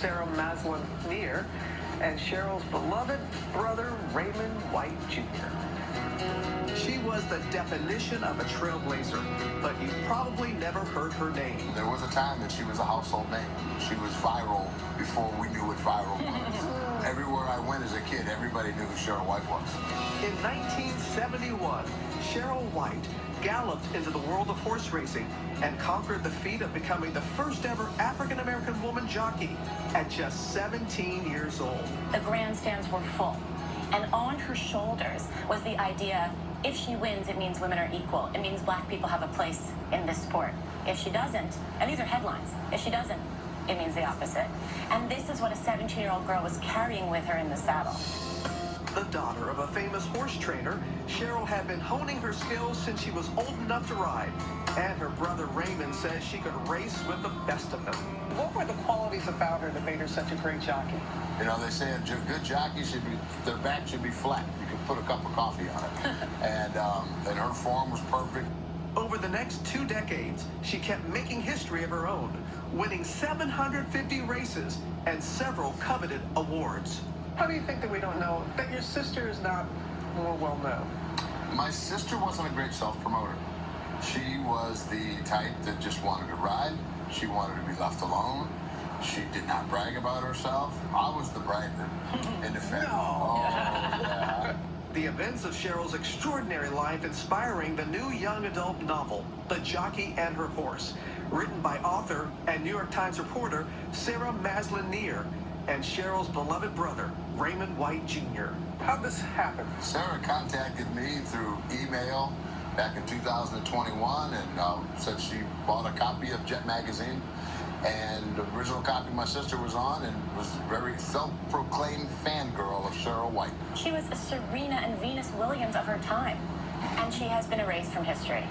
Sarah Maslin Neer, and Cheryl's beloved brother, Raymond White Jr. She was the definition of a trailblazer, but you probably never heard her name. There was a time that she was a household name. She was viral before we knew what viral was. Everywhere I went as a kid, everybody knew who Cheryl White was. In 1971, Cheryl White galloped into the world of horse racing and conquered the feat of becoming the first ever African-American woman jockey at just 17 years old. The grandstands were full, and on her shoulders was the idea, if she wins, it means women are equal. It means black people have a place in this sport. If she doesn't, and these are headlines, if she doesn't, it means the opposite. And this is what a 17-year-old girl was carrying with her in the saddle. The daughter of a famous horse trainer, Cheryl had been honing her skills since she was old enough to ride. And her brother Raymond says she could race with the best of them. What were the qualities about her that made her such a great jockey? You know, they say a good jockey should be, their back should be flat. You can put a cup of coffee on it. and her form was perfect. Over the next 2 decades, she kept making history of her own, winning 750 races and several coveted awards. How do you think that we don't know that your sister is not more well known? My sister wasn't a great self-promoter. She was the type that just wanted to ride. She wanted to be left alone. She did not brag about herself. I was the bragger in the family. No. Oh, yeah. The events of Cheryl's extraordinary life inspiring the new young adult novel, The Jockey and Her Horse, written by author and New York Times reporter Sarah Maslin Neer and Cheryl's beloved brother, Raymond White Jr. How'd this happen? Sarah contacted me through email back in 2021 and said she bought a copy of Jet magazine, and the original copy my sister was on and was a very self-proclaimed fangirl of Cheryl White. She was a Serena and Venus Williams of her time, and she has been erased from history.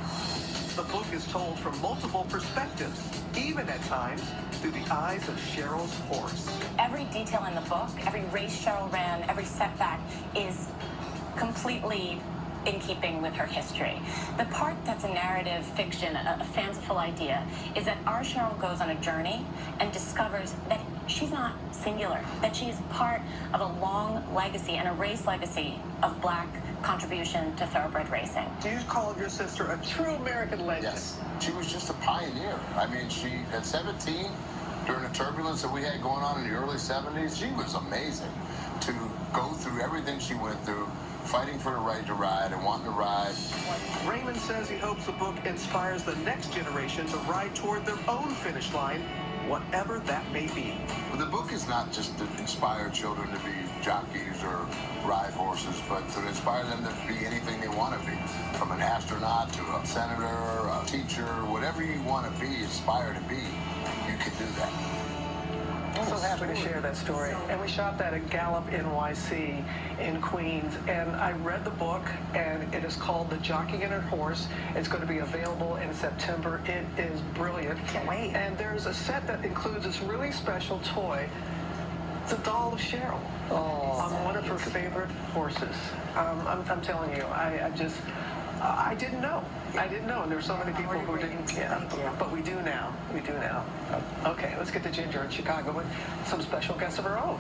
The book is told from multiple perspectives, even at times through the eyes of Cheryl's horse. Every detail in the book, every race Cheryl ran, every setback is completely in keeping with her history. The part that's a narrative fiction, a fanciful idea, is that our Cheryl goes on a journey and discovers that she's not singular, that she is part of a long legacy and a race legacy of black contribution to thoroughbred racing. Do you call your sister a true American legend? Yes, she was just a pioneer. I mean, she, at 17, during the turbulence that we had going on in the early 70s, she was amazing to go through everything she went through, fighting for the right to ride and wanting to ride. Raymond says he hopes the book inspires the next generation to ride toward their own finish line, whatever that may be. But the book is not just to inspire children to be jockeys or ride horses, but to inspire them to be anything they want to be. From an astronaut to a senator, a teacher, whatever you want to be, aspire to be, you can do that. I'm so happy to share that story. And we shot that at Gallup NYC in Queens. And I read the book, and it is called The Jockey and Her Horse. It's going to be available in September. It is brilliant. Can't wait. And there's a set that includes this really special toy. It's a doll of Cheryl on one of her favorite horses. I'm telling you, I didn't know. I didn't know, and there were so many people who didn't. Yeah, but we do now. We do now. Okay, let's get to Ginger in Chicago with some special guests of her own.